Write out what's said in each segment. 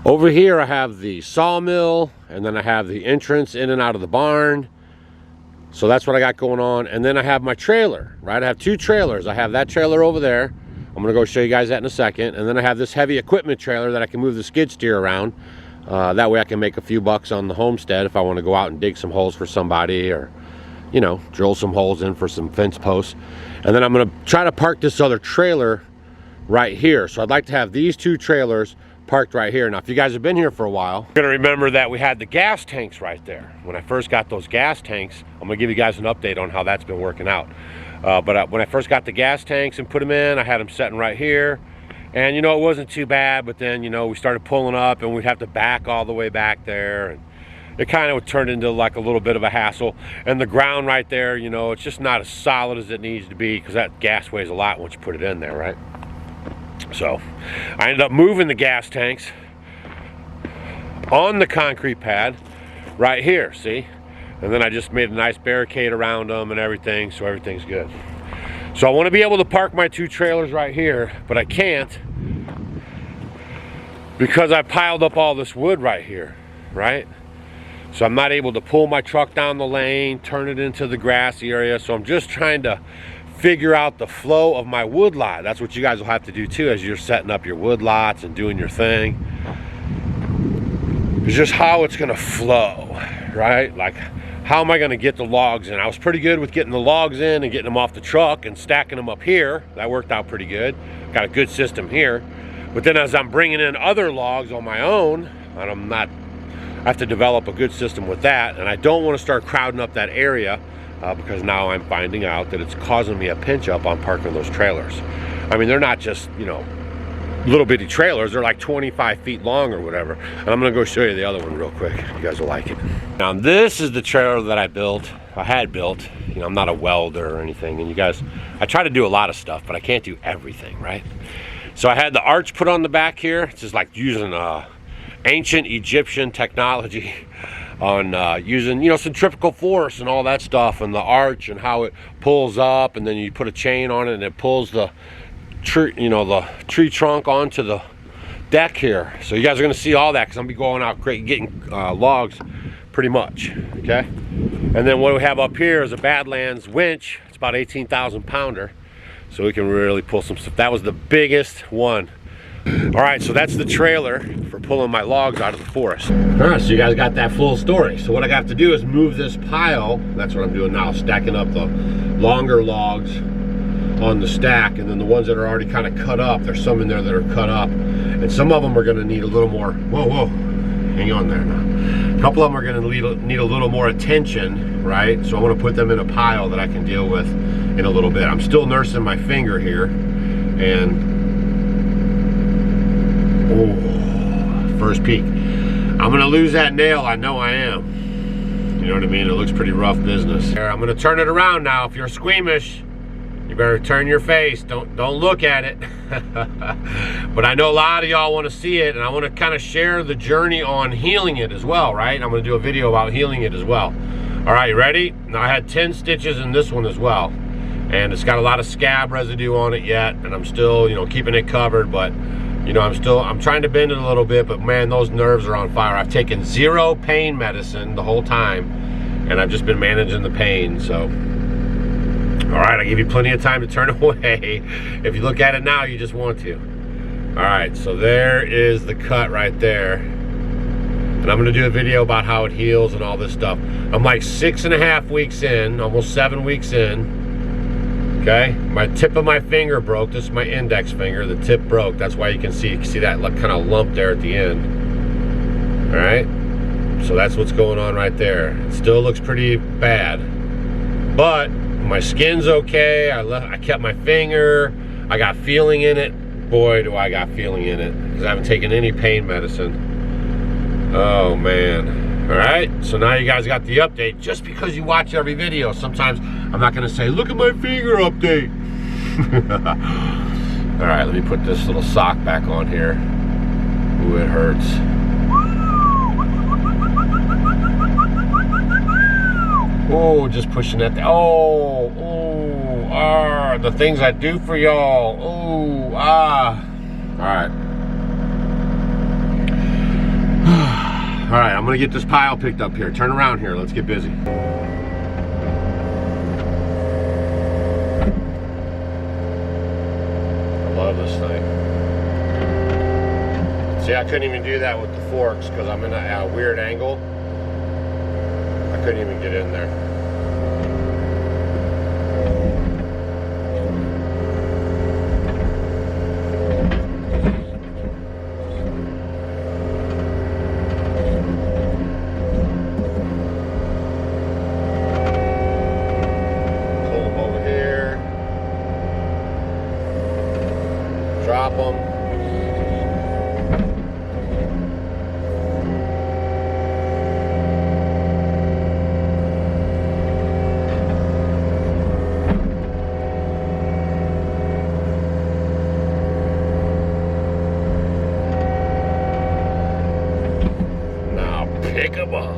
Over here I have the sawmill, and then I have the entrance in and out of the barn. So that's what I got going on. And then I have my trailer, right? I have two trailers. I have that trailer over there. I'm gonna go show you guys that in a second. And then I have this heavy equipment trailer that I can move the skid steer around. That way I can make a few bucks on the homestead if I want to go out and dig some holes for somebody, or, you know, drill some holes in for some fence posts. And then I'm gonna try to park this other trailer right here. So I'd like to have these two trailers parked right here. Now, if you guys have been here for a while, you're gonna remember that we had the gas tanks right there. When I first got those gas tanks, I'm gonna give you guys an update on how that's been working out. When I first got the gas tanks and put them in, I had them sitting right here. And, you know, it wasn't too bad, but then, you know, we started pulling up and we'd have to back all the way back there. And it kind of turned into like a little bit of a hassle. And the ground right there, you know, it's just not as solid as it needs to be, because that gas weighs a lot once you put it in there, right? So I ended up moving the gas tanks on the concrete pad right here, see? And then I just made a nice barricade around them and everything, so everything's good. So I want to be able to park my two trailers right here, but I can't because I piled up all this wood right here, right? So I'm not able to pull my truck down the lane, turn it into the grassy area. So I'm just trying to figure out the flow of my wood lot. That's what you guys will have to do too as you're setting up your wood lots and doing your thing. It's just how it's gonna flow, right? Like, how am I gonna get the logs in? I was pretty good with getting the logs in and getting them off the truck and stacking them up here. That worked out pretty good. Got a good system here. But then as I'm bringing in other logs on my own, and I have to develop a good system with that, and I don't want to start crowding up that area because now I'm finding out that it's causing me a pinch up on parking those trailers. I mean, they're not just, you know, little bitty trailers. They're like 25 feet long or whatever. And I'm gonna go show you the other one real quick. You guys will like it. Now this is the trailer that I had built. You know, I'm not a welder or anything. And you guys, I try to do a lot of stuff, but I can't do everything, right? So I had the arch put on the back here. It's just like using ancient Egyptian technology on using, you know, centrifugal force and all that stuff, and the arch and how it pulls up, and then you put a chain on it and it pulls the tree, you know, the tree trunk onto the deck here. So you guys are going to see all that because I'm gonna be going out getting logs pretty much, okay? And then what we have up here is a Badlands winch. It's about 18,000 pounder, so we can really pull some stuff. That was the biggest one. All right, so that's the trailer for pulling my logs out of the forest. All right, so you guys got that full story. So what I have to do is move this pile. That's what I'm doing now, stacking up the longer logs on the stack, and then the ones that are already kind of cut up, there's some in there that are cut up, and some of them are going to need a little more, whoa, hang on there now. A couple of them are going to need a little more attention, right? So I want to put them in a pile that I can deal with in a little bit. I'm still nursing my finger here, and oh, first peek. I'm going to lose that nail, I know I am. You know what I mean? It looks pretty rough business. I'm going to turn it around now. If you're squeamish, you better turn your face. Don't look at it. But I know a lot of y'all want to see it, and I want to kind of share the journey on healing it as well, right? I'm going to do a video about healing it as well. All right, you ready? Now I had 10 stitches in this one as well, and it's got a lot of scab residue on it yet, and I'm still, you know, keeping it covered, but you know, I'm trying to bend it a little bit, but man, those nerves are on fire. I've taken 0 pain medicine the whole time, and I've just been managing the pain, so. All right, I give you plenty of time to turn away. If you look at it now, you just want to. All right, so there is the cut right there. And I'm gonna do a video about how it heals and all this stuff. I'm like 6.5 weeks in, almost 7 weeks in. Okay, my tip of my finger broke. This is my index finger. The tip broke. That's why you can see that kind of lump there at the end. All right, so that's what's going on right there. It still looks pretty bad, but my skin's okay. I kept my finger. I got feeling in it. Boy, do I got feeling in it, because I haven't taken any pain medicine. Oh man. All right, so now you guys got the update. Just because you watch every video, sometimes I'm not gonna say, look at my finger update. All right, let me put this little sock back on here. Ooh, it hurts. Oh, just pushing that. Oh, the things I do for y'all. Oh, All right. All right, I'm gonna get this pile picked up here. Turn around here, let's get busy. I love this thing. See, I couldn't even do that with the forks because I'm in a weird angle. I couldn't even get in there. Drop them. Now pick them up.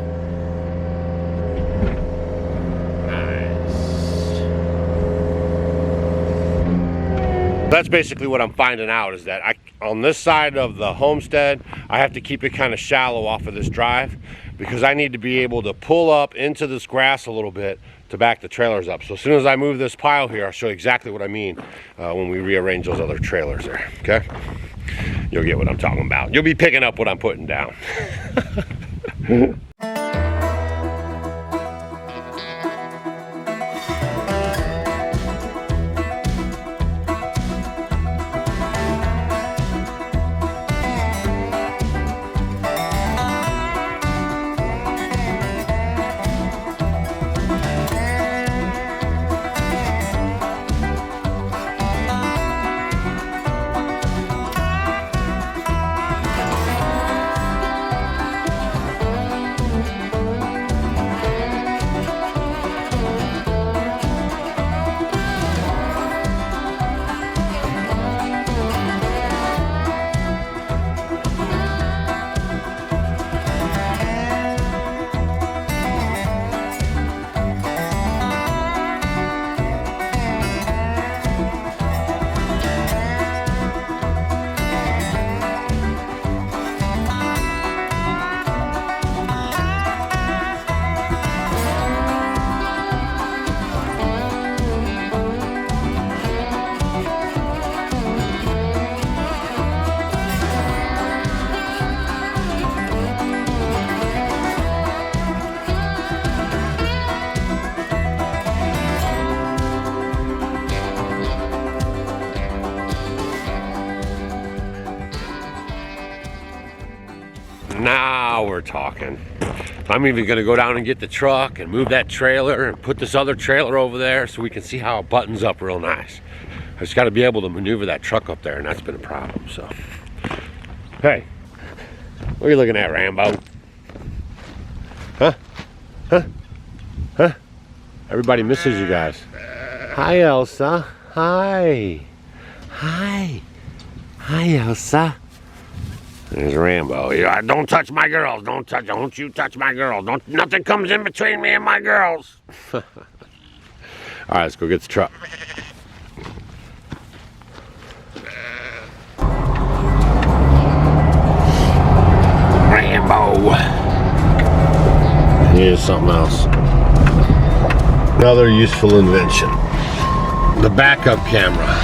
That's basically what I'm finding out, is that on this side of the homestead, I have to keep it kind of shallow off of this drive because I need to be able to pull up into this grass a little bit to back the trailers up. So as soon as I move this pile here, I'll show you exactly what I mean when we rearrange those other trailers there, okay? You'll get what I'm talking about. You'll be picking up what I'm putting down. Now we're talking. I'm even gonna go down and get the truck and move that trailer and put this other trailer over there so we can see how it buttons up real nice. I just gotta be able to maneuver that truck up there, and that's been a problem, so. Hey, what are you looking at, Rambo? Huh? Huh? Huh? Everybody misses you guys. Hi, Elsa. Hi. Hi. Hi, Elsa. There's Rambo. Yeah, don't touch my girls. Don't you touch my girls. Nothing comes in between me and my girls. All right, let's go get the truck. Rambo. Here's something else. Another useful invention. The backup camera.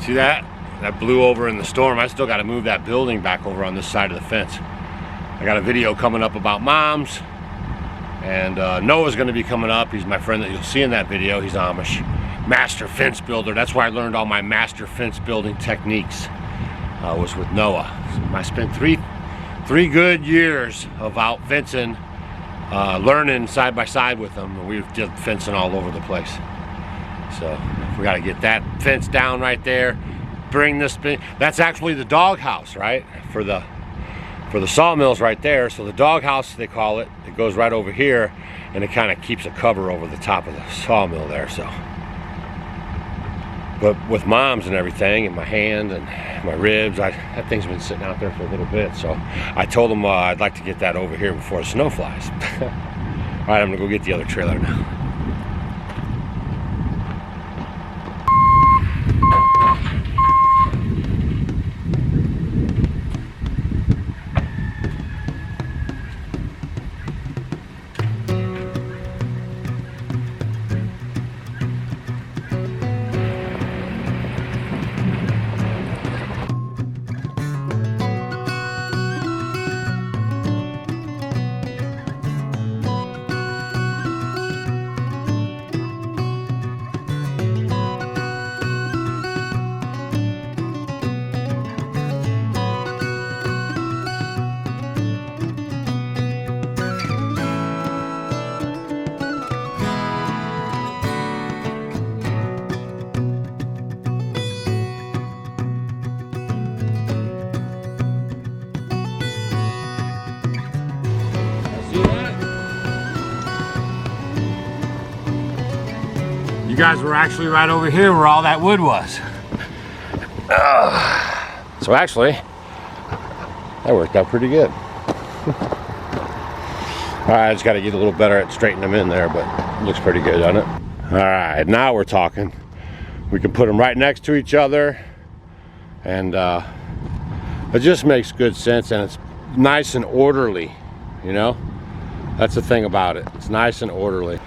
See that? That blew over in the storm. I still got to move that building back over on this side of the fence. I got a video coming up about moms, and Noah's going to be coming up. He's my friend that you'll see in that video. He's Amish, master fence builder. That's where I learned all my master fence building techniques. Was with Noah. So I spent three good years of out fencing, learning side by side with him, and we did fencing all over the place. So we got to get that fence down right there. Bring this. That's actually the dog house, right? For the sawmills right there. So the dog house, they call it. It goes right over here, and it kind of keeps a cover over the top of the sawmill there. So, but with moms and everything, and my hand and my ribs, that thing's been sitting out there for a little bit. So I told them I'd like to get that over here before the snow flies. All right, I'm gonna go get the other trailer now. You guys were actually right over here where all that wood was. So actually, that worked out pretty good. All right, I just got to get a little better at straightening them in there, but it looks pretty good, doesn't it? All right, now we're talking. We can put them right next to each other, and it just makes good sense, and it's nice and orderly, you know? That's the thing about it. It's nice and orderly.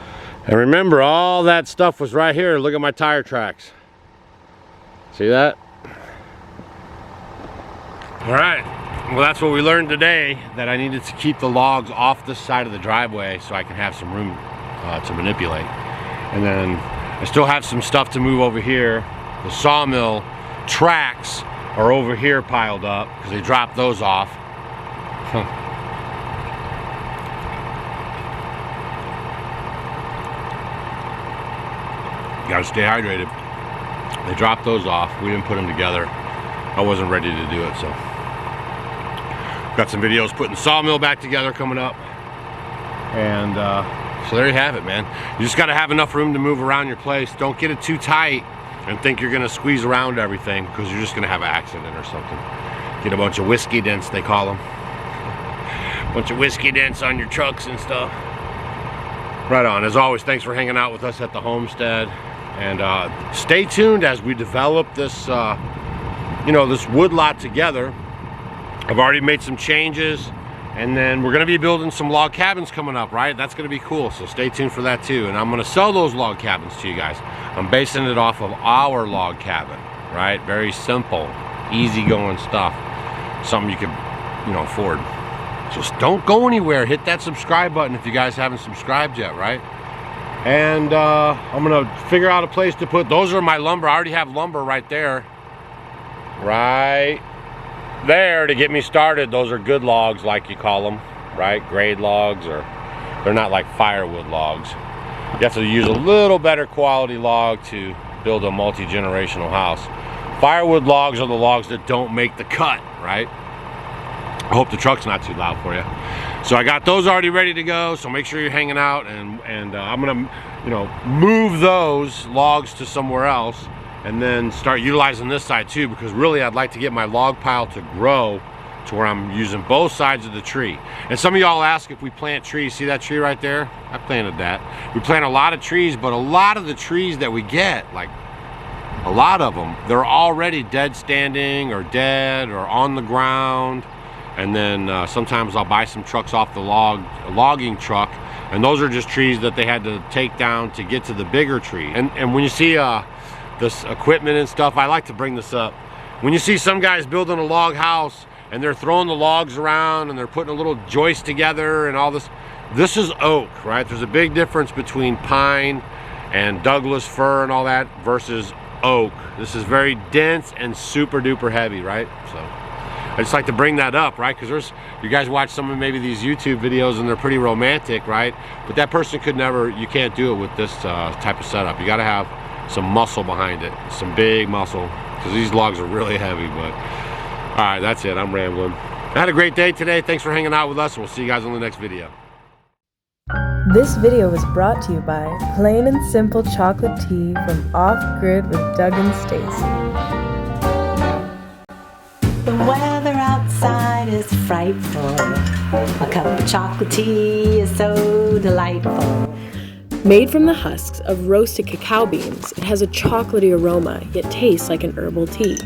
And remember, all that stuff was right here. Look at my tire tracks. See that? All right. Well, that's what we learned today, that I needed to keep the logs off this side of the driveway so I can have some room to manipulate. And then I still have some stuff to move over here. The sawmill tracks are over here piled up because they dropped those off. Gotta stay hydrated. They dropped those off. We didn't put them together. I wasn't ready to do it, so. Got some videos putting the sawmill back together coming up. And so there you have it, man. You just gotta have enough room to move around your place. Don't get it too tight and think you're gonna squeeze around everything, because you're just gonna have an accident or something. Get a bunch of whiskey dents, they call them. Bunch of whiskey dents on your trucks and stuff. Right on. As always, thanks for hanging out with us at the homestead. And stay tuned as we develop this, this wood lot together. I've already made some changes, and then we're gonna be building some log cabins coming up, right? That's gonna be cool, so stay tuned for that too. And I'm gonna sell those log cabins to you guys. I'm basing it off of our log cabin, right? Very simple, easygoing stuff. Something you could, afford. Just don't go anywhere. Hit that subscribe button if you guys haven't subscribed yet, right? And I'm gonna figure out a place to put, those are my lumber. I already have lumber right there to get me started. Those are good logs, like you call them, right? Grade logs, or they're not like firewood logs. You have to use a little better quality log to build a multi-generational house. Firewood logs are the logs that don't make the cut, right? I hope the truck's not too loud for you. So I got those already ready to go, so make sure you're hanging out, and I'm gonna move those logs to somewhere else, and then start utilizing this side too, because really I'd like to get my log pile to grow to where I'm using both sides of the tree. And some of y'all ask if we plant trees. See that tree right there? I planted that. We plant a lot of trees, but a lot of the trees that we get, like a lot of them, they're already dead standing or dead or on the ground. And then sometimes I'll buy some trucks off the logging truck, and those are just trees that they had to take down to get to the bigger tree. And when you see this equipment and stuff, I like to bring this up. When you see some guys building a log house and they're throwing the logs around and they're putting a little joist together and all this, this is oak, right? There's a big difference between pine and Douglas fir and all that versus oak. This is very dense and super duper heavy, right? So I just like to bring that up, right? Because you guys watch some of maybe these YouTube videos and they're pretty romantic, right? But that person could never, you can't do it with this type of setup. You got to have some muscle behind it, some big muscle, because these logs are really heavy. But all right, that's it. I'm rambling. I had a great day today. Thanks for hanging out with us. We'll see you guys on the next video. This video was brought to you by Plain and Simple Chocolate Tea from Off Grid with Doug and Stacy. The weather outside is frightful. A cup of chocolate tea is so delightful. Made from the husks of roasted cacao beans, it has a chocolatey aroma, yet tastes like an herbal tea.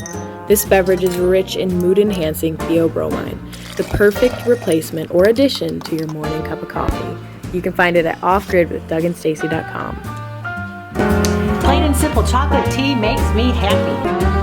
This beverage is rich in mood-enhancing theobromine, the perfect replacement or addition to your morning cup of coffee. You can find it at offgridwithdougandstacy.com. Plain and simple chocolate tea makes me happy.